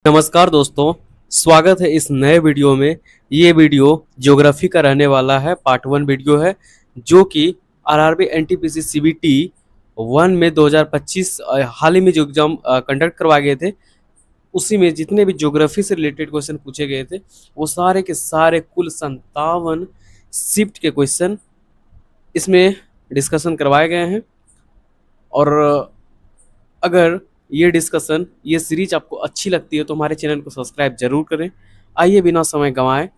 नमस्कार दोस्तों, स्वागत है इस नए वीडियो में। ये वीडियो ज्योग्राफी का रहने वाला है, पार्ट 1 वीडियो है, जो कि आरआरबी एनटीपीसी सीबीटी 1 में 2025 हाल ही में जो एग्जाम कंडक्ट करवाए गए थे, उसी में जितने भी ज्योग्राफी से रिलेटेड क्वेश्चन पूछे गए थे, वो सारे के सारे कुल 57 शिफ्ट के क्वेश्चन इसमें डिस्कशन करवाए गए हैं। और अगर ये सीरीज आपको अच्छी लगती है तो हमारे चैनल को सब्सक्राइब जरूर करें। आइए बिना समय गंवाए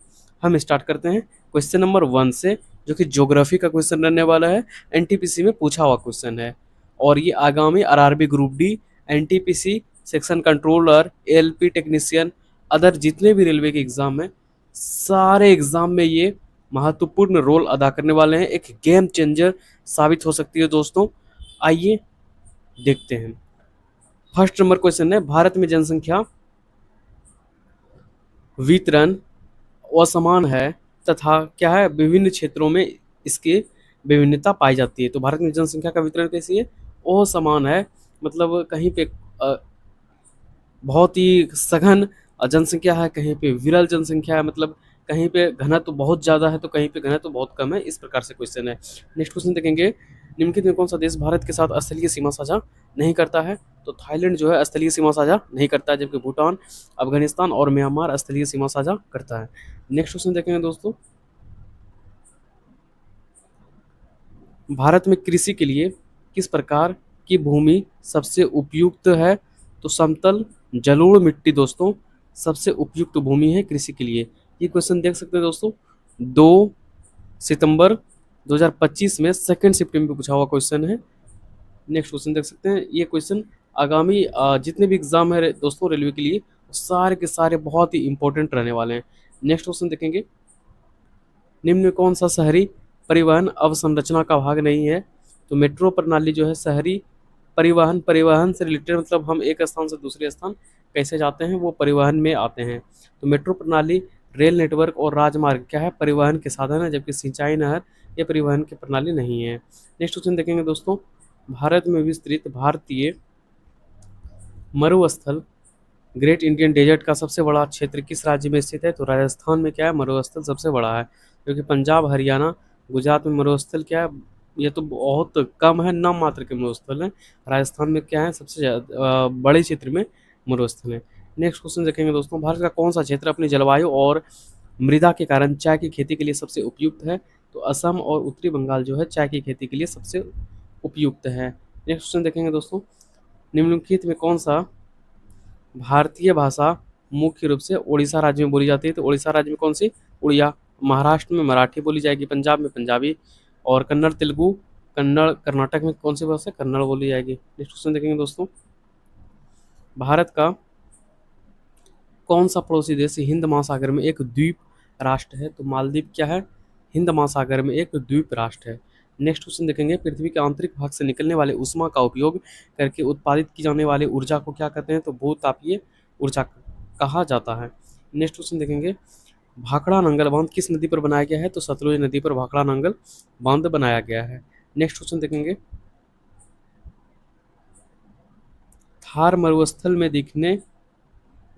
हम स्टार्ट करते हैं क्वेश्चन नंबर 1 से, जो कि ज्योग्राफी का क्वेश्चन रहने वाला है। एनटीपीसी में पूछा हुआ क्वेश्चन है और ये आगामी RRB group D, NTPC section controller, LP technician, other जितने भी रेलवे के एग्जाम हैं, सारे एग्जाम में ये महत्वपूर्ण रोल अदा करने वाले हैं। एक गेम चेंजर साबित हो सकती है दोस्तों। आइए देखते हैं। फर्स्ट नंबर क्वेश्चन है, भारत में जनसंख्या वितरण असमान है तथा क्या है, विभिन्न क्षेत्रों में इसके विभिन्नता पाई जाती है। तो भारत में जनसंख्या का वितरण कैसी है? असमान है, मतलब कहीं पे बहुत ही सघन जनसंख्या है, कहीं पे विरल जनसंख्या है, मतलब कहीं पे घनत्व तो बहुत ज़्यादा है तो कहीं पे घनत्व तो बहुत कम है। इस प्रकार से क्वेश्चन है। नेक्स्ट क्वेश्चन देखेंगे, निम्नलिखित में कौन सा देश भारत के साथ स्थलीय सीमा साझा नहीं करता है? तो थाईलैंड जो है स्थलीय सीमा साझा नहीं करता है, जबकि भूटान, अफगानिस्तान और म्यांमार स्थलीय सीमा साझा करता है। नेक्स्ट क्वेश्चन देखेंगे दोस्तों, भारत में कृषि के लिए किस प्रकार की भूमि सबसे उपयुक्त है? तो समतल जलोढ़ मिट्टी दोस्तों सबसे उपयुक्त भूमि है कृषि के लिए। ये क्वेश्चन देख सकते हैं दोस्तों, 2 सितंबर 2025 में सेकेंड शिफ्ट में पूछा हुआ क्वेश्चन है। नेक्स्ट क्वेश्चन देख सकते हैं। ये क्वेश्चन आगामी जितने भी एग्जाम है दोस्तों रेलवे के लिए, सारे के सारे बहुत ही इंपॉर्टेंट रहने वाले हैं। नेक्स्ट क्वेश्चन देखेंगे, निम्न में कौन सा शहरी परिवहन अवसंरचना का भाग नहीं है? तो मेट्रो प्रणाली जो है शहरी परिवहन से रिलेटेड, मतलब हम एक स्थान से दूसरे स्थान कैसे जाते हैं वो परिवहन में आते हैं। तो मेट्रो प्रणाली, रेल नेटवर्क और राजमार्ग क्या है? परिवहन के साधन है, जबकि सिंचाई नहर ये परिवहन की प्रणाली नहीं है। नेक्स्ट क्वेश्चन देखेंगे दोस्तों, भारत में विस्तृत भारतीय मरुस्थल ग्रेट इंडियन डेजर्ट का सबसे बड़ा क्षेत्र किस राज्य में स्थित है? तो राजस्थान में क्या है, मरुस्थल सबसे बड़ा है, क्योंकि पंजाब, हरियाणा, गुजरात में मरुस्थल क्या है, ये तो बहुत कम है, नाम मात्र के मरुस्थल हैं। राजस्थान में क्या है, सबसे बड़े क्षेत्र में मरुस्थल है। नेक्स्ट क्वेश्चन देखेंगे दोस्तों, भारत का कौन सा क्षेत्र अपनी जलवायु और मृदा के कारण चाय की खेती के लिए सबसे उपयुक्त है? तो असम और उत्तरी बंगाल जो है चाय की खेती के लिए सबसे उपयुक्त है। नेक्स्ट क्वेश्चन देखेंगे दोस्तों, निम्नलिखित में कौन सा भारतीय भाषा मुख्य रूप से उड़ीसा राज्य में बोली जाती है? तो उड़ीसा राज्य में कौन सी? उड़िया। महाराष्ट्र में मराठी बोली जाएगी, पंजाब में पंजाबी, और कन्नड़, तेलुगु, कन्नड़ कर्नाटक में कौन सी भाषा? कन्नड़ बोली जाएगी। नेक्स्ट क्वेश्चन देखेंगे दोस्तों, भारत का कौन सा पड़ोसी देश हिंद महासागर में एक द्वीप राष्ट्र है? तो मालदीव क्या है, हिंद महासागर में एक द्वीप राष्ट्र है। नेक्स्ट क्वेश्चन देखेंगे, पृथ्वी के आंतरिक भाग से निकलने वाले ऊष्मा का उपयोग करके उत्पादित की जाने वाली ऊर्जा को क्या कहते हैं? तो भूतापीय ऊर्जा कहा जाता है। नेक्स्ट क्वेश्चन देखेंगे, भाखड़ा नंगल बांध किस नदी पर बनाया गया है? तो सतलुज नदी पर भाखड़ा नंगल बांध बनाया गया है। नेक्स्ट क्वेश्चन देखेंगे, थार मरुस्थल में दिखने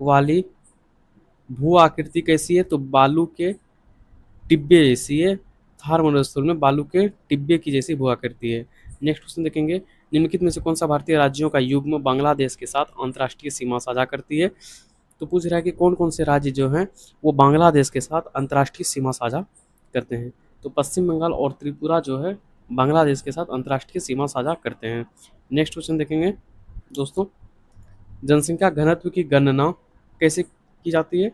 वाली भू आकृति कैसी है? तो बालू के टिब्बे जैसी है। थार मरुस्थल में बालू के टिब्बे की जैसी भू आकृति है। नेक्स्ट क्वेश्चन देखेंगे, निम्नलिखित में से कौन सा भारतीय राज्यों का युग्म बांग्लादेश के साथ अंतर्राष्ट्रीय सीमा साझा करती है? तो पूछ रहा है कि कौन कौन से राज्य जो हैं वो बांग्लादेश के साथ अंतर्राष्ट्रीय सीमा साझा करते हैं? तो पश्चिम बंगाल और त्रिपुरा जो है बांग्लादेश के साथ अंतर्राष्ट्रीय सीमा साझा करते हैं। नेक्स्ट क्वेश्चन देखेंगे दोस्तों, जनसंख्या घनत्व की गणना कैसे की जाती है?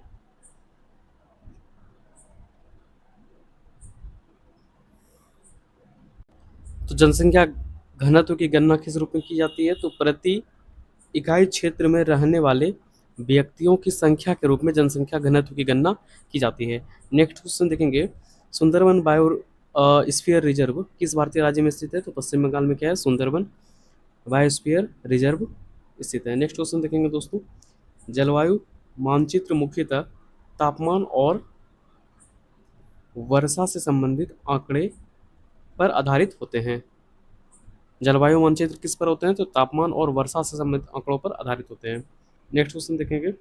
तो जनसंख्या घनत्व की गणना किस रूप में की जाती है? तो प्रति इकाई क्षेत्र में रहने वाले व्यक्तियों की संख्या के रूप में जनसंख्या घनत्व की गणना की जाती है। नेक्स्ट क्वेश्चन देखेंगे, सुंदरवन बायोस्फीयर रिजर्व किस भारतीय राज्य में स्थित है? तो पश्चिम बंगाल में क्या है, सुंदरवन बायोस्फीयर रिजर्व स्थित है। नेक्स्ट क्वेश्चन देखेंगे दोस्तों, जलवायु मानचित्र मुख्यतः तापमान और वर्षा से संबंधित आंकड़े पर आधारित होते हैं। जलवायु मानचित्र किस पर होते हैं? तो तापमान और वर्षा से संबंधित आंकड़ों पर आधारित होते हैं। नेक्स्ट क्वेश्चन देखेंगे,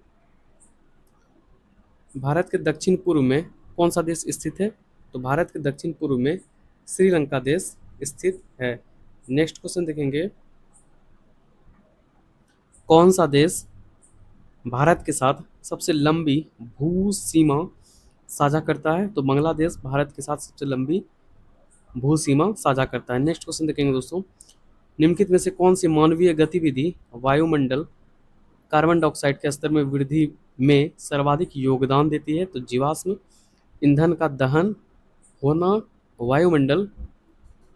भारत के दक्षिण पूर्व में कौन सा देश स्थित है? तो भारत के दक्षिण पूर्व में श्रीलंका देश स्थित है। नेक्स्ट क्वेश्चन देखेंगे, कौन सा देश भारत के साथ सबसे लंबी भू सीमा साझा करता है? तो बांग्लादेश भारत के साथ सबसे लंबी भू सीमा साझा करता है। नेक्स्ट क्वेश्चन देखेंगे दोस्तों, निम्नलिखित में से कौन सी मानवीय गतिविधि वायुमंडल कार्बन डाइऑक्साइड के स्तर में वृद्धि में सर्वाधिक योगदान देती है? तो जीवाश्म ईंधन का दहन होना वायुमंडल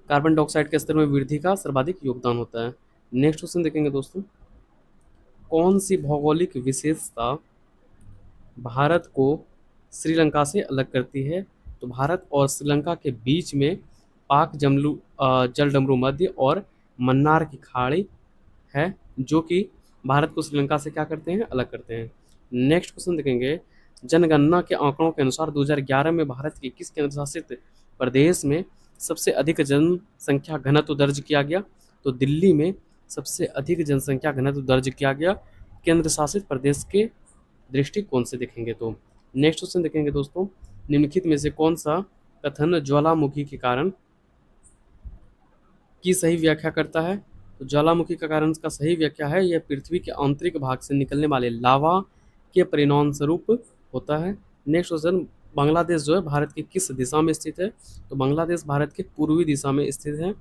कार्बन डाइऑक्साइड के स्तर में वृद्धि का सर्वाधिक योगदान होता है। नेक्स्ट क्वेश्चन देखेंगे दोस्तों, कौन सी भौगोलिक विशेषता भारत को श्रीलंका से अलग करती है? तो भारत और श्रीलंका के बीच में पाक जलडमरू मध्य और मन्नार की खाड़ी है, जो कि भारत को श्रीलंका से क्या करते हैं, अलग करते हैं। नेक्स्ट क्वेश्चन देखेंगे, जनगणना के आंकड़ों के अनुसार 2011 में भारत के किस केंद्र शासित प्रदेश में सबसे अधिक जनसंख्या घनत्व दर्ज किया गया? तो दिल्ली में सबसे अधिक जनसंख्या घनत्व दर्ज किया गया केंद्र शासित प्रदेश के दृष्टिकोण से देखेंगे तो। नेक्स्ट क्वेश्चन देखेंगे दोस्तों, निम्नलिखित में से कौन सा कथन ज्वालामुखी के कारण की सही व्याख्या करता है? तो ज्वालामुखी का कारण का सही व्याख्या है, यह पृथ्वी के आंतरिक भाग से निकलने वाले लावा के परिणाम स्वरूप होता है। नेक्स्ट क्वेश्चन, बांग्लादेश जो है भारत के किस दिशा में स्थित है? तो बांग्लादेश भारत के पूर्वी दिशा में स्थित है।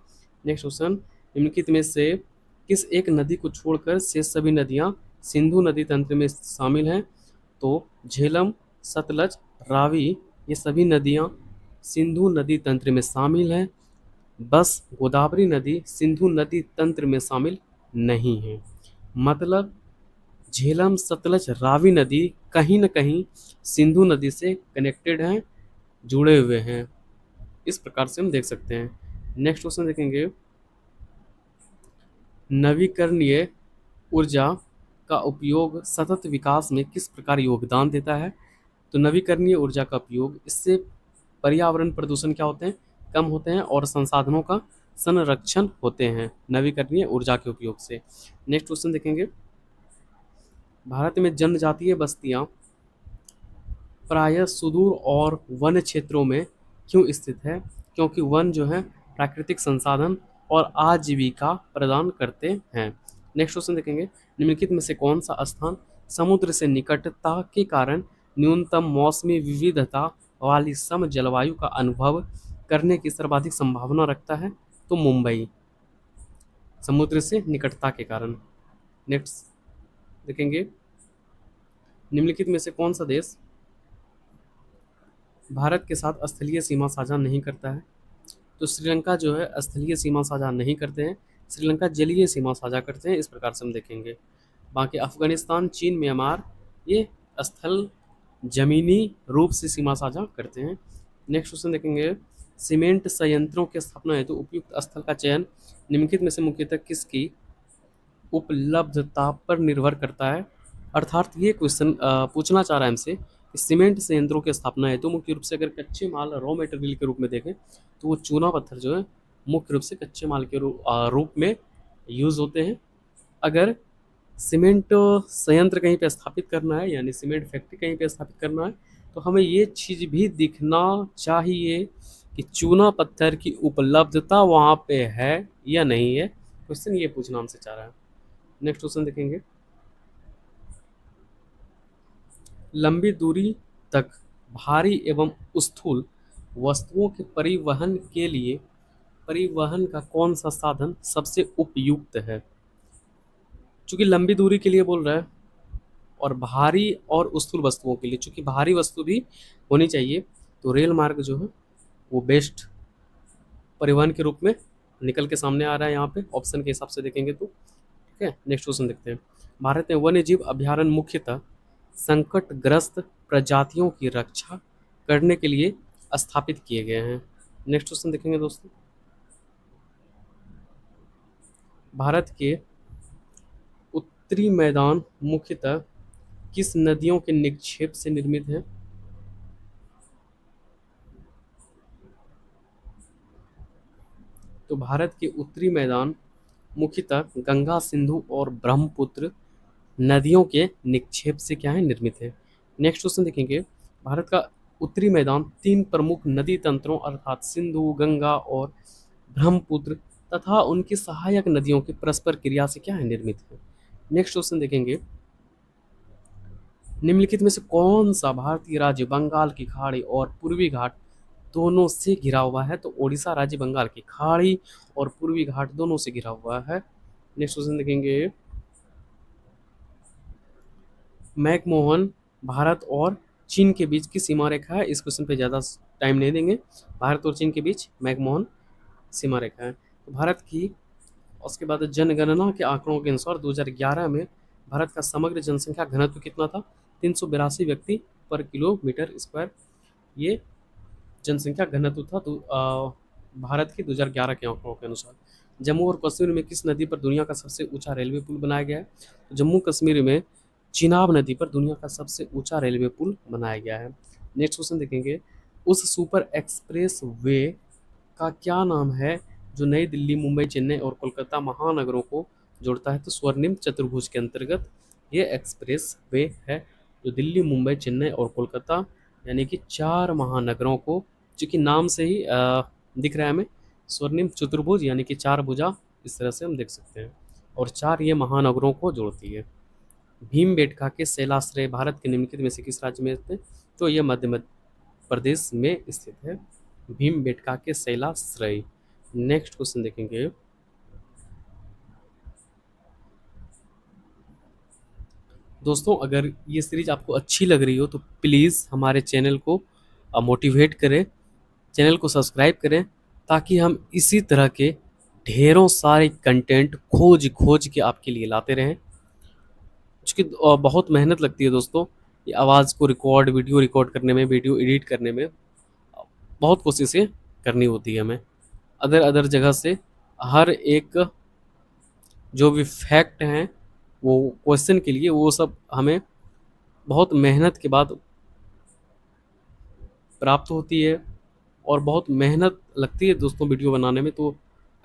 नेक्स्ट क्वेश्चन, निम्नलिखित में से किस एक नदी को छोड़कर शेष सभी नदियां सिंधु नदी तंत्र में शामिल हैं? तो झेलम, सतलज, रावी ये सभी नदियां सिंधु नदी तंत्र में शामिल हैं। बस गोदावरी नदी सिंधु नदी तंत्र में शामिल नहीं है। मतलब झेलम, सतलज, रावी नदी कहीं न कहीं सिंधु नदी से कनेक्टेड हैं, जुड़े हुए हैं। इस प्रकार से हम देख सकते हैं। नेक्स्ट क्वेश्चन देखेंगे, नवीकरणीय ऊर्जा का उपयोग सतत विकास में किस प्रकार योगदान देता है? तो नवीकरणीय ऊर्जा का उपयोग, इससे पर्यावरण प्रदूषण क्या होते हैं, कम होते हैं और संसाधनों का संरक्षण होते हैं नवीकरणीय ऊर्जा के उपयोग से। नेक्स्ट क्वेश्चन देखेंगे, भारत में जनजातीय बस्तियां प्रायः सुदूर और वन क्षेत्रों में क्यों स्थित है? क्योंकि वन जो है प्राकृतिक संसाधन और आजीविका प्रदान करते हैं। नेक्स्ट क्वेश्चन देखेंगे, निम्नलिखित में से कौन सा स्थान समुद्र से निकटता के कारण न्यूनतम मौसमी विविधता वाली सम जलवायु का अनुभव करने की सर्वाधिक संभावना रखता है? तो मुंबई, समुद्र से निकटता के कारण। नेक्स्ट देखेंगे, निम्नलिखित में से कौन सा देश भारत के साथ स्थलीय सीमा साझा नहीं करता है? तो श्रीलंका जो है स्थलीय सीमा साझा नहीं करते हैं, श्रीलंका जलीय सीमा साझा करते हैं। इस प्रकार से हम देखेंगे। बाकी अफगानिस्तान, चीन, म्यांमार ये स्थल जमीनी रूप से सीमा साझा करते हैं। नेक्स्ट क्वेश्चन देखेंगे, सीमेंट संयंत्रों की स्थापना हेतु उपयुक्त स्थल का चयन निम्नलिखित में से मुख्यतः किसकी उपलब्धता पर निर्भर करता है? अर्थात ये क्वेश्चन पूछना चाह रहा है हमसे कि सीमेंट संयंत्रों की स्थापना हेतु मुख्य रूप से अगर कच्चे माल रॉ मटेरियल के रूप में देखें तो वो चूना पत्थर जो है मुख्य रूप से कच्चे माल के रूप में यूज़ होते हैं। अगर सीमेंट संयंत्र कहीं पे स्थापित करना है, यानी सीमेंट फैक्ट्री कहीं पे स्थापित करना है, तो हमें ये चीज़ भी दिखना चाहिए कि चूना पत्थर की उपलब्धता वहाँ पे है या नहीं है। क्वेश्चन ये पूछना हमसे चाह रहा है। नेक्स्ट क्वेश्चन देखेंगे, लंबी दूरी तक भारी एवं स्थूल वस्तुओं के परिवहन का कौन सा साधन सबसे उपयुक्त है? चूंकि लंबी दूरी के लिए बोल रहा है और भारी और स्थूल वस्तुओं के लिए, चूंकि भारी वस्तु भी होनी चाहिए, तो रेल मार्ग जो है वो बेस्ट परिवहन के रूप में निकल के सामने आ रहा है यहाँ पे ऑप्शन के हिसाब से देखेंगे तो। ठीक है, नेक्स्ट क्वेश्चन देखते हैं, भारत में वन्य जीव अभ्यारण्य मुख्यतः संकटग्रस्त प्रजातियों की रक्षा करने के लिए स्थापित किए गए हैं। नेक्स्ट क्वेश्चन देखेंगे दोस्तों, भारत के उत्तरी मैदान मुख्यतः किस नदियों के निक्षेप से निर्मित है? तो भारत के उत्तरी मैदान मुख्यतः गंगा, सिंधु और ब्रह्मपुत्र नदियों के निक्षेप से क्या है, निर्मित है। नेक्स्ट क्वेश्चन देखेंगे, भारत का उत्तरी मैदान 3 प्रमुख नदी तंत्रों अर्थात सिंधु, गंगा और ब्रह्मपुत्र तथा उनकी सहायक नदियों की परस्पर क्रिया से क्या है, निर्मित है। नेक्स्ट क्वेश्चन देखेंगे, निम्नलिखित में से कौन सा भारतीय राज्य बंगाल की खाड़ी और पूर्वी घाट दोनों से घिरा हुआ है? तो ओडिशा राज्य बंगाल की खाड़ी और पूर्वी घाट दोनों से घिरा हुआ है। नेक्स्ट क्वेश्चन देखेंगे, मैकमोहन भारत और चीन के बीच की सीमा रेखा है। इस क्वेश्चन पे ज़्यादा टाइम नहीं देंगे। भारत और चीन के बीच मैकमोहन सीमा रेखा है। तो भारत की, उसके बाद जनगणना के आंकड़ों के अनुसार 2011 में भारत का समग्र जनसंख्या घनत्व कितना था? 382 व्यक्ति पर किलोमीटर स्क्वायर, ये जनसंख्या घनत्व था भारत के 2011 के आंकड़ों के अनुसार। जम्मू और कश्मीर में किस नदी पर दुनिया का सबसे ऊंचा रेलवे पुल बनाया गया है? तो जम्मू कश्मीर में चिनाब नदी पर दुनिया का सबसे ऊंचा रेलवे पुल बनाया गया है। नेक्स्ट क्वेश्चन देखेंगे, उस सुपर एक्सप्रेस वे का क्या नाम है जो नई दिल्ली, मुंबई, चेन्नई और कोलकाता महानगरों को जोड़ता है? तो स्वर्णिम चतुर्भुज के अंतर्गत ये एक्सप्रेस वे है जो दिल्ली, मुंबई, चेन्नई और कोलकाता यानी कि 4 महानगरों को, जो कि नाम से ही दिख रहा है हमें, स्वर्णिम चतुर्भुज यानी कि 4 भुजा, इस तरह से हम देख सकते हैं, और 4 ये महानगरों को जोड़ती है। भीमबेटका के शैलाश्रय भारत के निम्नलिखित में से किस राज्य में स्थित है? तो ये मध्य प्रदेश में स्थित है, भीमबेटका के शैलाश्रय। नेक्स्ट क्वेश्चन देखेंगे, दोस्तों अगर ये सीरीज आपको अच्छी लग रही हो तो प्लीज़ हमारे चैनल को मोटिवेट करें, चैनल को सब्सक्राइब करें, ताकि हम इसी तरह के ढेरों सारे कंटेंट खोज खोज के आपके लिए लाते रहें। उसकी बहुत मेहनत लगती है दोस्तों, ये आवाज़ को रिकॉर्ड, वीडियो रिकॉर्ड करने में, वीडियो एडिट करने में बहुत कोशिशें करनी होती है हमें। अदर अदर जगह से हर एक जो भी फैक्ट हैं वो क्वेश्चन के लिए, वो सब हमें बहुत मेहनत के बाद प्राप्त होती है और बहुत मेहनत लगती है दोस्तों वीडियो बनाने में। तो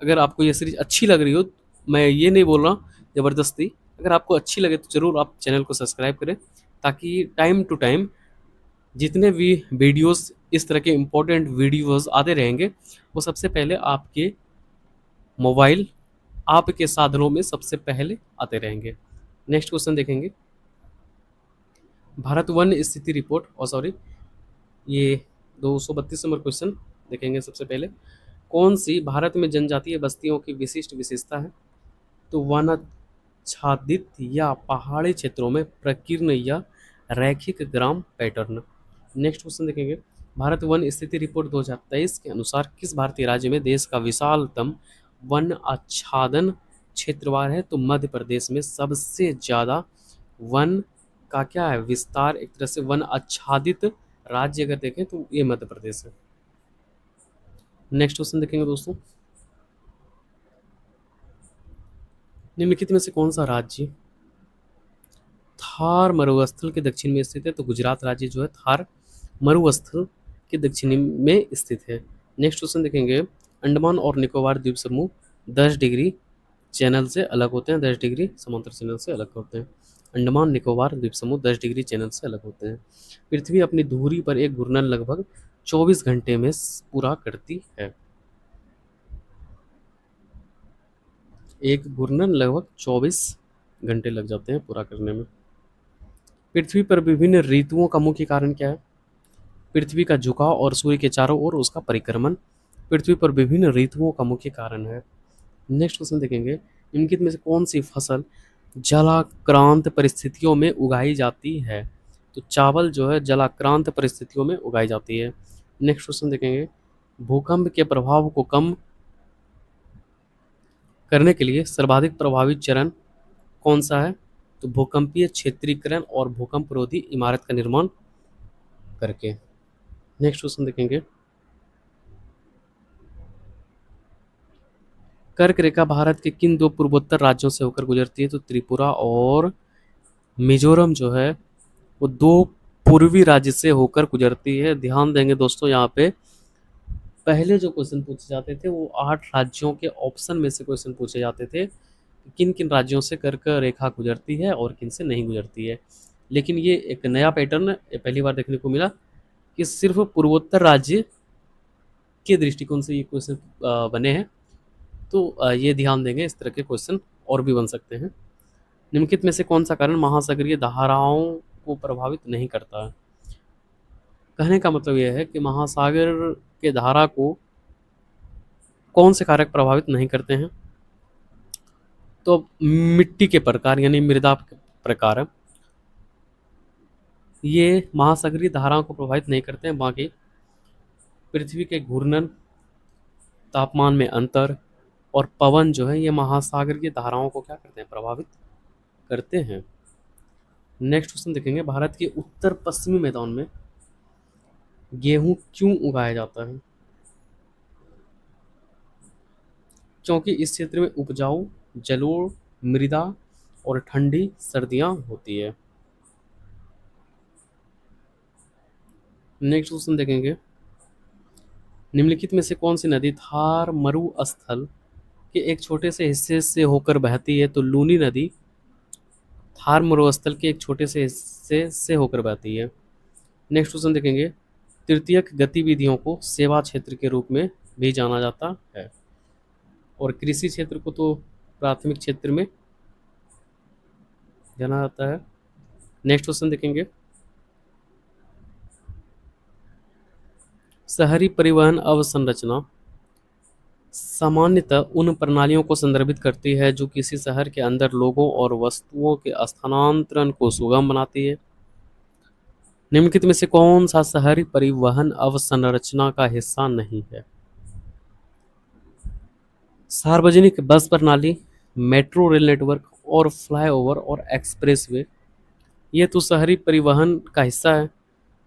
अगर आपको ये सीरीज अच्छी लग रही हो, मैं ये नहीं बोल रहा ज़बरदस्ती, अगर आपको अच्छी लगे तो ज़रूर आप चैनल को सब्सक्राइब करें, ताकि टाइम टू टाइम जितने भी वीडियोस, इस तरह के इम्पोर्टेंट वीडियोस आते रहेंगे, वो सबसे पहले आपके मोबाइल, आपके साधनों में सबसे पहले आते रहेंगे। नेक्स्ट क्वेश्चन देखेंगे, भारत वन स्थिति रिपोर्ट, और सॉरी, ये 232 नंबर क्वेश्चन देखेंगे। सबसे पहले, कौन सी भारत में जनजातीय बस्तियों की विशिष्ट विशेषता है? तो वनाच्छादित या पहाड़ी क्षेत्रों में प्रकीर्ण या रैखिक ग्राम पैटर्न। नेक्स्ट क्वेश्चन देखेंगे, भारत वन स्थिति रिपोर्ट 2023 के अनुसार किस भारतीय राज्य में देश का विशालतम वन आच्छादन क्षेत्रवार है? तो मध्य प्रदेश में सबसे ज़्यादा वन का क्या है, विस्तार, एक तरह से वन आच्छादित राज्य अगर देखें तो ये मध्य प्रदेश है। नेक्स्ट क्वेश्चन देखेंगे दोस्तों, निम्नलिखित में से कौन सा राज्य थार मरुस्थल के दक्षिण में स्थित है? तो गुजरात राज्य जो है थार मरुस्थल के दक्षिणी में स्थित है। नेक्स्ट क्वेश्चन देखेंगे, अंडमान और निकोबार द्वीप समूह 10 डिग्री चैनल से अलग होते हैं, 10 डिग्री समांतर चैनल से अलग होते हैं। अंडमान निकोबार द्वीप समूह 10 डिग्री चैनल से अलग होते हैं। पृथ्वी अपनी धुरी पर एक घूर्णन लगभग 24 घंटे में पूरा करती है। एक घूर्णन लगभग 24 घंटे लग जाते हैं पूरा करने में। पृथ्वी पर विभिन्न ऋतुओं का मुख्य कारण क्या है? पृथ्वी का झुकाव और सूर्य के चारों ओर उसका परिक्रमण पृथ्वी पर विभिन्न ऋतुओं का मुख्य कारण है। नेक्स्ट क्वेश्चन देखेंगे, निम्नलिखित में से कौन सी फसल जलाक्रांत परिस्थितियों में उगाई जाती है? तो चावल जो है जलाक्रांत परिस्थितियों में उगाई जाती है। नेक्स्ट क्वेश्चन देखेंगे, भूकंप के प्रभाव को कम करने के लिए सर्वाधिक प्रभावी चरण कौन सा है? तो भूकंपीय क्षेत्रीकरण और भूकंप रोधी इमारत का निर्माण करके। नेक्स्ट क्वेश्चन देखेंगे, कर्क रेखा भारत के किन 2 पूर्वोत्तर राज्यों से होकर गुजरती है? तो त्रिपुरा और मिजोरम जो है वो 2 पूर्वी राज्य से होकर गुजरती है। ध्यान देंगे दोस्तों, यहाँ पे पहले जो क्वेश्चन पूछे जाते थे वो 8 राज्यों के ऑप्शन में से क्वेश्चन पूछे जाते थे, किन किन राज्यों से कर्क रेखा गुजरती है और किन से नहीं गुजरती है। लेकिन ये एक नया पैटर्न है, पहली बार देखने को मिला कि सिर्फ पूर्वोत्तर राज्य के दृष्टिकोण से ये क्वेश्चन बने हैं। तो ये ध्यान देंगे, इस तरह के क्वेश्चन और भी बन सकते हैं। निम्नलिखित में से कौन सा कारण महासागरीय धाराओं को प्रभावित नहीं करता है? कहने का मतलब यह है कि महासागर के धारा को कौन से कारक प्रभावित नहीं करते हैं? तो मिट्टी के प्रकार यानी मृदा के प्रकार, ये महासागरीय धाराओं को प्रभावित नहीं करते हैं। बाकी पृथ्वी के घूर्णन, तापमान में अंतर और पवन जो है, ये महासागरीय धाराओं को क्या करते हैं? प्रभावित करते हैं। नेक्स्ट क्वेश्चन देखेंगे, भारत के उत्तर पश्चिमी मैदान में गेहूं क्यों उगाया जाता है? क्योंकि इस क्षेत्र में उपजाऊ जलोढ़ मृदा और ठंडी सर्दियां होती है। नेक्स्ट क्वेश्चन देखेंगे, निम्नलिखित में से कौन सी नदी थार मरुस्थल के एक छोटे से हिस्से से होकर बहती है? तो लूनी नदी थार मरुस्थल के एक छोटे से हिस्से से होकर बहती है। नेक्स्ट क्वेश्चन देखेंगे, तृतीयक गतिविधियों को सेवा क्षेत्र के रूप में भी जाना जाता है, और कृषि क्षेत्र को तो प्राथमिक क्षेत्र में जाना जाता है। नेक्स्ट क्वेश्चन देखेंगे, शहरी परिवहन अवसंरचना सामान्यतः उन प्रणालियों को संदर्भित करती है जो किसी शहर के अंदर लोगों और वस्तुओं के स्थानांतरण को सुगम बनाती है। निम्नलिखित में से कौन सा शहरी परिवहन अवसंरचना का हिस्सा नहीं है? सार्वजनिक बस प्रणाली, मेट्रो रेल नेटवर्क और फ्लाईओवर और एक्सप्रेसवे, ये तो शहरी परिवहन का हिस्सा है।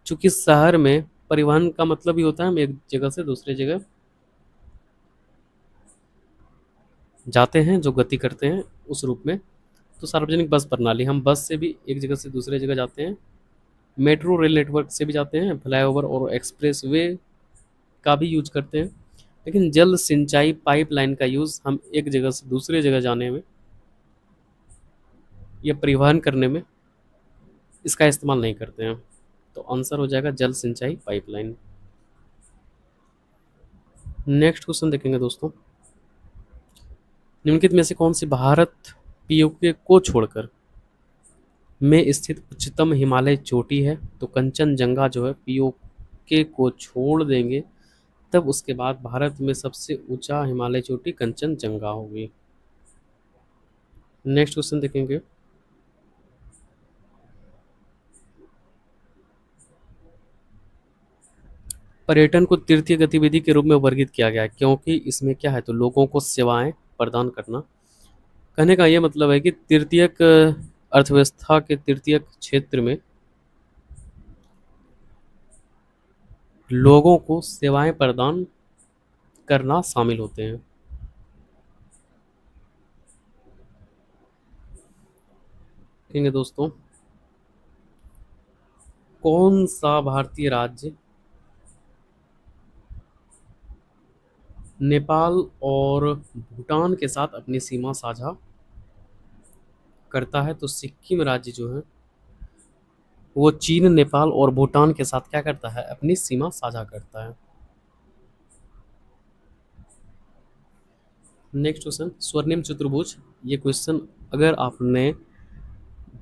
चूंकि शहर में परिवहन का मतलब ही होता है हम एक जगह से दूसरे जगह जाते हैं, जो गति करते हैं उस रूप में। तो सार्वजनिक बस प्रणाली, हम बस से भी एक जगह से दूसरे जगह जाते हैं, मेट्रो रेल नेटवर्क से भी जाते हैं, फ्लाईओवर और एक्सप्रेसवे का भी यूज करते हैं। लेकिन जल सिंचाई पाइपलाइन का यूज़ हम एक जगह से दूसरे जगह जाने में या परिवहन करने में इसका इस्तेमाल नहीं करते हैं। तो आंसर हो जाएगा जल सिंचाई पाइपलाइन। नेक्स्ट क्वेश्चन देखेंगे दोस्तों, निम्नलिखित में से कौन सी भारत पीओके को छोड़कर में स्थित उच्चतम हिमालय चोटी है? तो कंचनजंगा जो है पीओके को छोड़ देंगे तब उसके बाद भारत में सबसे ऊंचा हिमालय चोटी कंचनजंगा होगी। नेक्स्ट क्वेश्चन देखेंगे, पर्यटन को तृतीय गतिविधि के रूप में वर्गीकृत किया गया है क्योंकि इसमें क्या है? तो लोगों को सेवाएं प्रदान करना। कहने का ये मतलब है कि तृतीयक अर्थव्यवस्था के तृतीयक क्षेत्र में लोगों को सेवाएं प्रदान करना शामिल होते हैं। देखेंगे दोस्तों, कौन सा भारतीय राज्य नेपाल और भूटान के साथ अपनी सीमा साझा करता है? तो सिक्किम राज्य जो है वो चीन, नेपाल और भूटान के साथ क्या करता है? अपनी सीमा साझा करता है। नेक्स्ट क्वेश्चन, स्वर्णिम चतुर्भुज, ये क्वेश्चन अगर आपने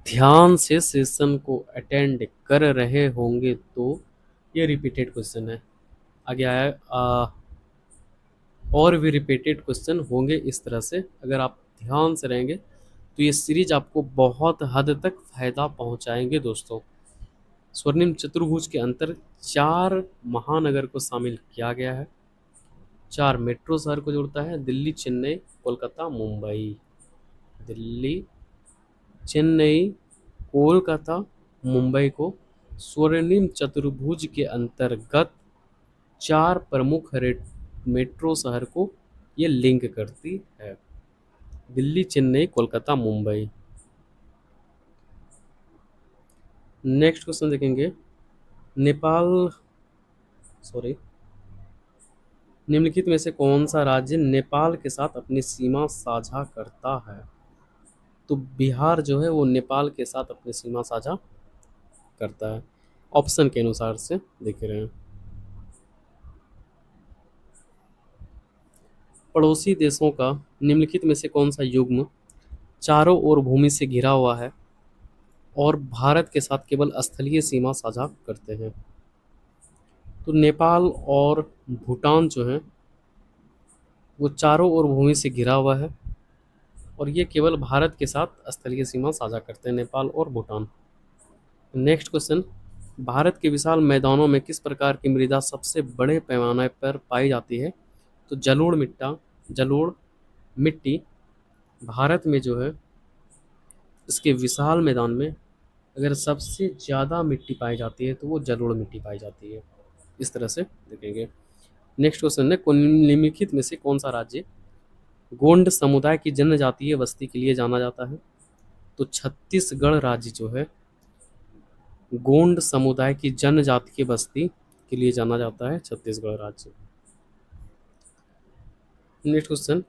ध्यान से सेशन को अटेंड कर रहे होंगे तो ये रिपीटेड क्वेश्चन है। आगे आया और भी रिपीटेड क्वेश्चन होंगे इस तरह से। अगर आप ध्यान से रहेंगे तो ये सीरीज आपको बहुत हद तक फायदा पहुंचाएंगे दोस्तों। स्वर्णिम चतुर्भुज के अंतर 4 महानगर को शामिल किया गया है, 4 मेट्रो शहर को जोड़ता है, दिल्ली, चेन्नई, कोलकाता, मुंबई। दिल्ली, चेन्नई, कोलकाता, मुंबई को स्वर्णिम चतुर्भुज के अंतर्गत 4 प्रमुख मेट्रो शहर को ये लिंक करती है। दिल्ली, चेन्नई, कोलकाता, मुंबई। नेक्स्ट क्वेश्चन देखेंगे, नेपाल सॉरी निम्नलिखित में से कौन सा राज्य नेपाल के साथ अपनी सीमा साझा करता है? तो बिहार जो है वो नेपाल के साथ अपनी सीमा साझा करता है? ऑप्शन के अनुसार से देख रहे हैं। पड़ोसी देशों का निम्नलिखित में से कौन सा युग्म चारों ओर भूमि से घिरा हुआ है और भारत के साथ केवल स्थलीय सीमा साझा करते हैं? तो नेपाल और भूटान जो है वो चारों ओर भूमि से घिरा हुआ है और ये केवल भारत के साथ स्थलीय सीमा साझा करते हैं, नेपाल और भूटान। नेक्स्ट क्वेश्चन, भारत के विशाल मैदानों में किस प्रकार की मृदा सबसे बड़े पैमाने पर पाई जाती है? तो जलोढ़ मिट्टी भारत में जो है इसके विशाल मैदान में अगर सबसे ज़्यादा मिट्टी पाई जाती है तो वो जलोढ़ मिट्टी पाई जाती है। इस तरह से देखेंगे। नेक्स्ट क्वेश्चन है, निम्नलिखित में से कौन सा राज्य गोंड समुदाय की जनजातीय बस्ती के लिए जाना जाता है? तो छत्तीसगढ़ राज्य जो है गोंड समुदाय की जनजातीय बस्ती के लिए जाना जाता है, छत्तीसगढ़ राज्य। नेक्स्ट क्वेश्चन,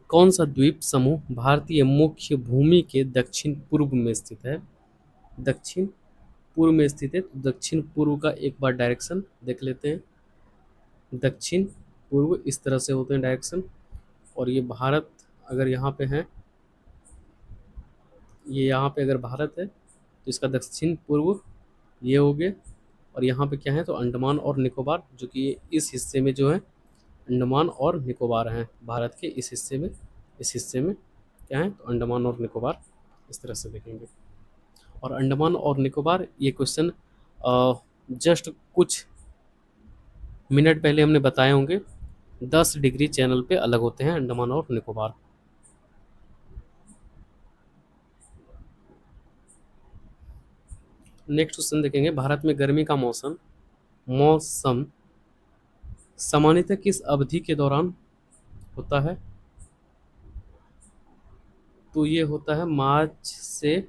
कौन सा द्वीप समूह भारतीय मुख्य भूमि के दक्षिण पूर्व में स्थित है? दक्षिण पूर्व में स्थित है। तो दक्षिण पूर्व का एक बार डायरेक्शन देख लेते हैं। दक्षिण पूर्व इस तरह से होते हैं डायरेक्शन, और ये भारत अगर यहाँ पे है, ये यहाँ पे अगर भारत है तो इसका दक्षिण पूर्व ये हो गए, और यहाँ पे क्या है तो अंडमान और निकोबार, जो कि इस हिस्से में जो है अंडमान और निकोबार हैं भारत के इस हिस्से में क्या है तो अंडमान और निकोबार, इस तरह से देखेंगे। और अंडमान और निकोबार ये क्वेश्चन जस्ट कुछ मिनट पहले हमने बताए होंगे, 10 डिग्री चैनल पे अलग होते हैं अंडमान और निकोबार। नेक्स्ट क्वेश्चन देखेंगे, भारत में गर्मी का मौसम सामान्यतः किस अवधि के दौरान होता है? तो ये होता है मार्च से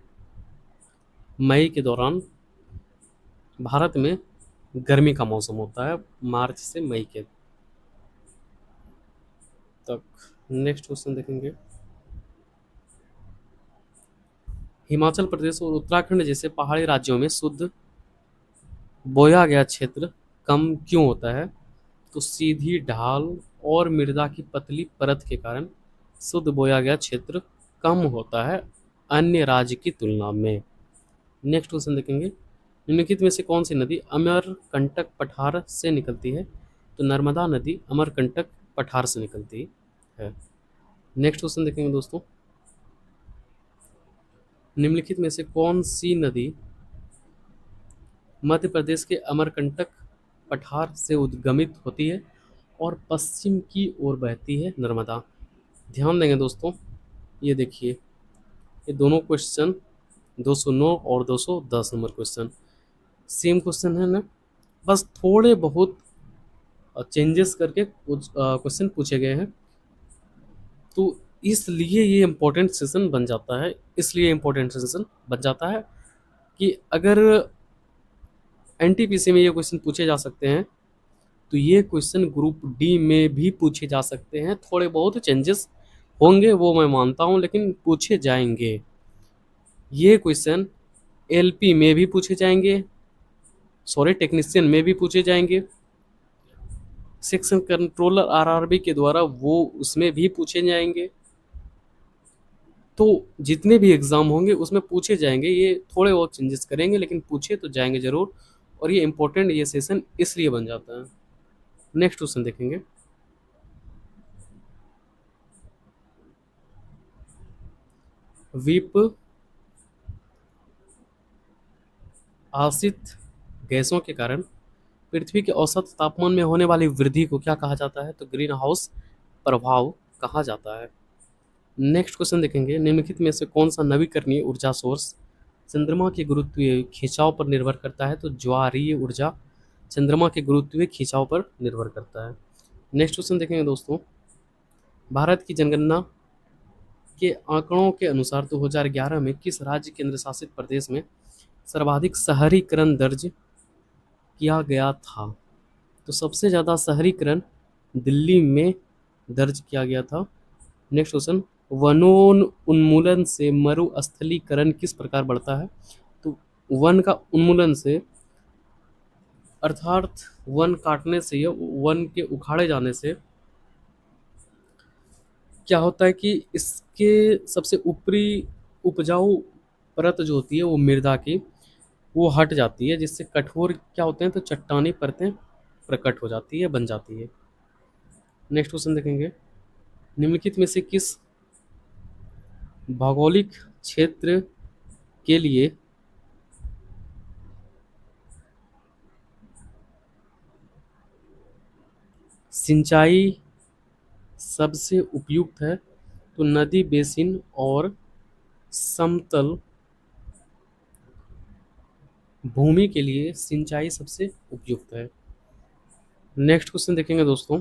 मई के दौरान भारत में गर्मी का मौसम होता है, मार्च से मई के तक। नेक्स्ट क्वेश्चन देखेंगे, हिमाचल प्रदेश और उत्तराखंड जैसे पहाड़ी राज्यों में शुद्ध बोया गया क्षेत्र कम क्यों होता है? तो सीधी ढाल और मृदा की पतली परत के कारण शुद्ध बोया गया क्षेत्र कम होता है अन्य राज्य की तुलना में। नेक्स्ट क्वेश्चन देखेंगे, निम्नलिखित में से कौन सी नदी अमरकंटक पठार से निकलती है? तो नर्मदा नदी अमरकंटक पठार से निकलती है। नेक्स्ट क्वेश्चन देखेंगे दोस्तों, निम्नलिखित में से कौन सी नदी मध्य प्रदेश के अमरकंटक पठार से उद्गमित होती है और पश्चिम की ओर बहती है? नर्मदा। ध्यान देंगे दोस्तों, ये देखिए ये दोनों क्वेश्चन 209 और 210 नंबर क्वेश्चन सेम क्वेश्चन है ना, बस थोड़े बहुत चेंजेस करके क्वेश्चन पूछे गए हैं, तो इसलिए ये इम्पोर्टेंट सेशन बन जाता है। कि अगर एनटीपीसी में ये क्वेश्चन पूछे जा सकते हैं तो ये क्वेश्चन ग्रुप डी में भी पूछे जा सकते हैं। थोड़े बहुत चेंजेस होंगे वो मैं मानता हूँ, लेकिन पूछे जाएंगे। ये क्वेश्चन एलपी में भी पूछे जाएंगे, टेक्नीशियन में भी पूछे जाएंगे, सेक्शन कंट्रोलर आरआरबी के द्वारा वो उसमें भी पूछे जाएंगे। तो जितने भी एग्ज़ाम होंगे उसमें पूछे जाएंगे। ये थोड़े बहुत चेंजेस करेंगे लेकिन पूछे तो जाएंगे ज़रूर, और ये इम्पोर्टेंट ये सेशन इसलिए बन जाता है। नेक्स्ट क्वेश्चन देखेंगे, विप आसित गैसों के कारण पृथ्वी के औसत तापमान में होने वाली वृद्धि को क्या कहा जाता है? तो ग्रीन हाउस प्रभाव कहा जाता है। नेक्स्ट क्वेश्चन देखेंगे, निम्नलिखित में से कौन सा नवीकरणीय ऊर्जा सोर्स चंद्रमा के गुरुत्वीय खिंचाव पर निर्भर करता है? तो ज्वारीय ऊर्जा चंद्रमा के गुरुत्वीय खिंचाव पर निर्भर करता है। नेक्स्ट क्वेश्चन देखेंगे दोस्तों, भारत की जनगणना के आंकड़ों के अनुसार 2011 में किस राज्य केंद्र शासित प्रदेश में सर्वाधिक शहरीकरण दर्ज किया गया था? तो सबसे ज़्यादा शहरीकरण दिल्ली में दर्ज किया गया था। नेक्स्ट क्वेश्चन, वनोन्मूलन से मरुस्थलीकरण किस प्रकार बढ़ता है? तो वन का उन्मूलन से, अर्थात वन काटने से या वन के उखाड़े जाने से क्या होता है कि इसके सबसे ऊपरी उपजाऊ परत जो होती है वो मृदा की, वो हट जाती है, जिससे कठोर क्या होते हैं तो चट्टानी परतें प्रकट हो जाती है, बन जाती है। नेक्स्ट क्वेश्चन देखेंगे, निम्नलिखित में से किस भौगोलिक क्षेत्र के लिए सिंचाई सबसे उपयुक्त है? तो नदी बेसिन और समतल भूमि के लिए सिंचाई सबसे उपयुक्त है। नेक्स्ट क्वेश्चन देखेंगे दोस्तों,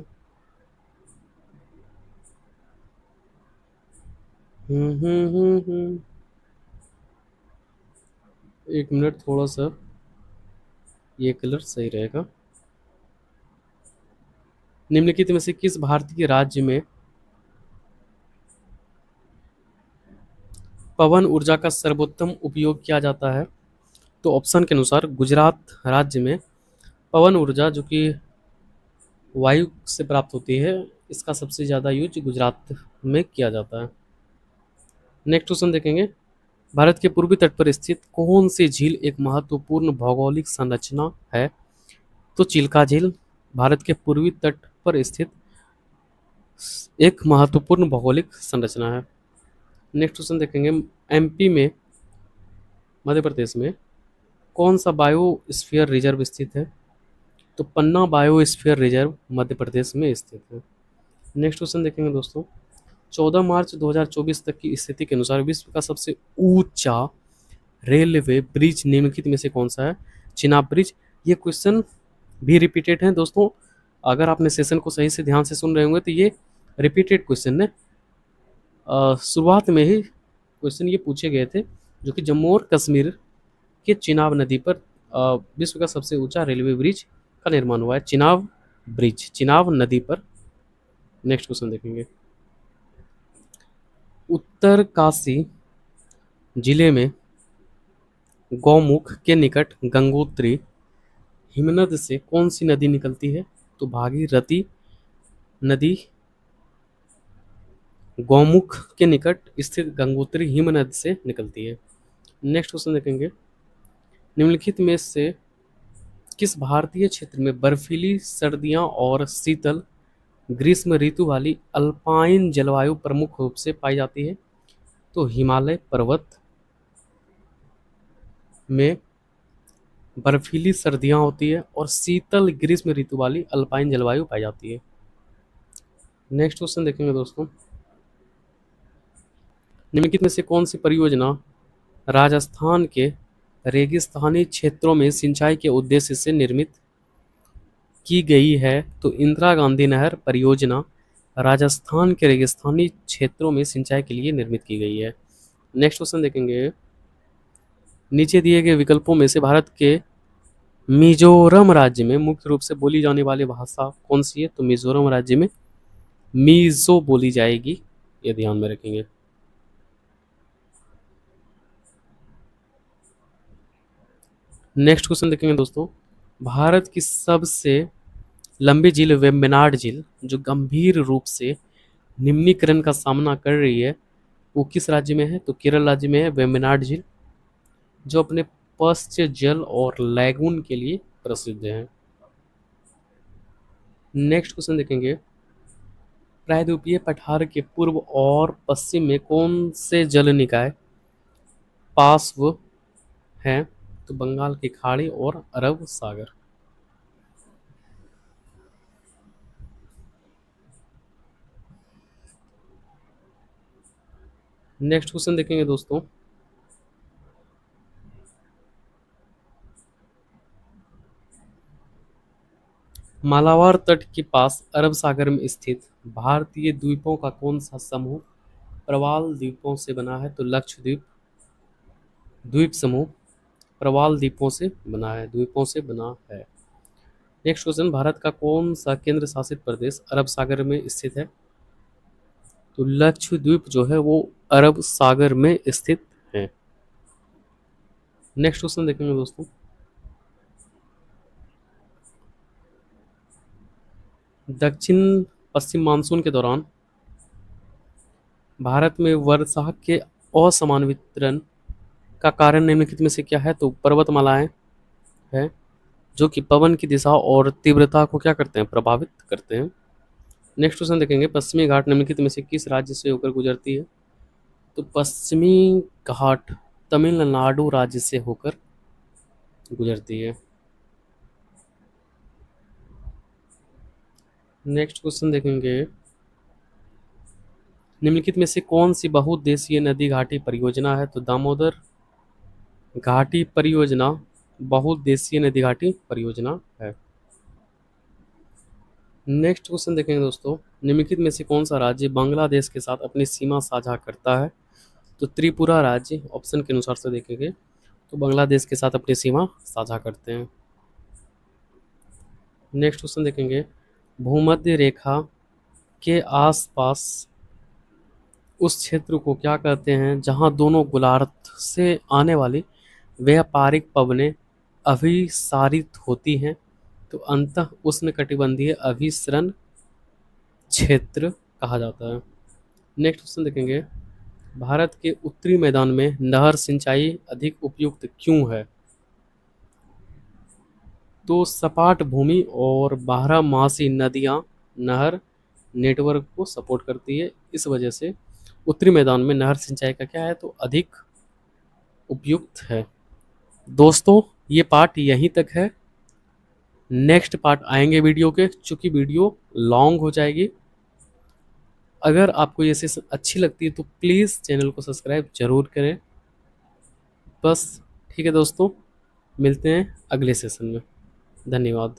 एक मिनट, थोड़ा सा ये कलर सही रहेगा। निम्नलिखित में से किस भारतीय राज्य में पवन ऊर्जा का सर्वोत्तम उपयोग किया जाता है? तो ऑप्शन के अनुसार गुजरात राज्य में पवन ऊर्जा जो कि वायु से प्राप्त होती है, इसका सबसे ज़्यादा यूज गुजरात में किया जाता है। नेक्स्ट क्वेश्चन देखेंगे, भारत के पूर्वी तट पर स्थित कौन सी झील एक महत्वपूर्ण भौगोलिक संरचना है? तो चिल्का झील भारत के पूर्वी तट पर स्थित एक महत्वपूर्ण भौगोलिक संरचना है। नेक्स्ट क्वेश्चन देखेंगे, एमपी में, मध्य प्रदेश में कौन सा बायोस्फीयर रिजर्व स्थित है? तो पन्ना बायोस्फीयर रिजर्व मध्य प्रदेश में स्थित है। नेक्स्ट क्वेश्चन देखेंगे दोस्तों, 14 मार्च 2024 तक की स्थिति के अनुसार विश्व का सबसे ऊंचा रेलवे ब्रिज निम्नलिखित में से कौन सा है? चिनाब ब्रिज। ये क्वेश्चन भी रिपीटेड है दोस्तों, अगर आपने सेशन को सही से ध्यान से सुन रहे होंगे तो ये रिपीटेड क्वेश्चन है। शुरुआत में ही क्वेश्चन ये पूछे गए थे, जो कि जम्मू और कश्मीर के चिनाब नदी पर विश्व का सबसे ऊंचा रेलवे ब्रिज का निर्माण हुआ है, चिनाब ब्रिज, चिनाब नदी पर। नेक्स्ट क्वेश्चन देखेंगे, उत्तरकाशी जिले में गौमुख के निकट गंगोत्री हिमनद से कौन सी नदी निकलती है? तो भागीरथी नदी गौमुख के निकट स्थित गंगोत्री हिमनद से निकलती है। नेक्स्ट क्वेश्चन देखेंगे, निम्नलिखित में से किस भारतीय क्षेत्र में बर्फीली सर्दियां और शीतल ग्रीष्म ऋतु वाली अल्पाइन जलवायु प्रमुख रूप से पाई जाती है? तो हिमालय पर्वत में बर्फीली सर्दियां होती है और शीतल ग्रीष्म ऋतु वाली अल्पाइन जलवायु पाई जाती है। नेक्स्ट क्वेश्चन देखेंगे दोस्तों, निम्नलिखित में से कौन सी परियोजना राजस्थान के रेगिस्तानी क्षेत्रों में सिंचाई के उद्देश्य से निर्मित की गई है? तो इंदिरा गांधी नहर परियोजना राजस्थान के रेगिस्तानी क्षेत्रों में सिंचाई के लिए निर्मित की गई है। नेक्स्ट क्वेश्चन देखेंगे, नीचे दिए गए विकल्पों में से भारत के मिजोरम राज्य में मुख्य रूप से बोली जाने वाली भाषा कौन सी है? तो मिजोरम राज्य में मीजो बोली जाएगी, ये ध्यान में रखेंगे। नेक्स्ट क्वेश्चन देखेंगे दोस्तों, भारत की सबसे लंबी झील वेम्बनाड झील जो गंभीर रूप से निम्नीकरण का सामना कर रही है, वो किस राज्य में है? तो केरल राज्य में है वेम्बनाड झील, जो अपने पश्च जल और लैगून के लिए प्रसिद्ध है। नेक्स्ट क्वेश्चन देखेंगे, प्रायद्वीपीय पठार के पूर्व और पश्चिम में कौन से जल निकाय पार्श्व हैं? तो बंगाल की खाड़ी और अरब सागर। नेक्स्ट क्वेश्चन देखेंगे दोस्तों, मालाबार तट के पास अरब सागर में स्थित भारतीय द्वीपों का कौन सा समूह प्रवाल द्वीपों से बना है? तो लक्षद्वीप द्वीप समूह प्रवाल द्वीपों से बना है, द्वीपों से बना है। नेक्स्ट क्वेश्चन, भारत का कौन सा केंद्र शासित प्रदेश अरब सागर में स्थित है? तो लक्षद्वीप जो है वो अरब सागर में स्थित है। नेक्स्ट क्वेश्चन देखेंगे दोस्तों, दक्षिण पश्चिम मानसून के दौरान भारत में वर्षा के असमान वितरण का कारण निम्नलिखित में से क्या है? तो पर्वतमालाएं है, जो कि पवन की दिशा और तीव्रता को क्या करते हैं? प्रभावित करते हैं। नेक्स्ट क्वेश्चन देखेंगे, पश्चिमी घाट निम्नलिखित में से किस राज्य से होकर गुजरती है? तो पश्चिमी घाट तमिलनाडु राज्य से होकर गुजरती है। नेक्स्ट क्वेश्चन देखेंगे, निम्नलिखित में से कौन सी बहुउद्देशीय नदी घाटी परियोजना है? तो दामोदर घाटी परियोजना बहुउद्देशीय नदी घाटी परियोजना है। नेक्स्ट क्वेश्चन देखेंगे दोस्तों, निम्नलिखित में से कौन सा राज्य बांग्लादेश के साथ अपनी सीमा साझा करता है? तो त्रिपुरा राज्य ऑप्शन के अनुसार से देखेंगे तो बांग्लादेश के साथ अपनी सीमा साझा करते हैं। नेक्स्ट क्वेश्चन देखेंगे, भूमध्य रेखा के आसपास उस क्षेत्र को क्या कहते हैं जहां दोनों गोलार्ध से आने वाली व्यापारिक पवनें अभिसारित होती हैं? तो अंतः उष्णकटिबंधीय अभिसरण क्षेत्र कहा जाता है। नेक्स्ट क्वेश्चन देखेंगे, भारत के उत्तरी मैदान में नहर सिंचाई अधिक उपयुक्त क्यों है? तो सपाट भूमि और बारहमासी नदियां नहर नेटवर्क को सपोर्ट करती है, इस वजह से उत्तरी मैदान में नहर सिंचाई का क्या है? तो अधिक उपयुक्त है। दोस्तों ये पार्ट यहीं तक है, नेक्स्ट पार्ट आएंगे वीडियो के, चूंकि वीडियो लॉन्ग हो जाएगी। अगर आपको ये सेशन अच्छी लगती है तो प्लीज़ चैनल को सब्सक्राइब जरूर करें। बस ठीक है दोस्तों, मिलते हैं अगले सेशन में। धन्यवाद।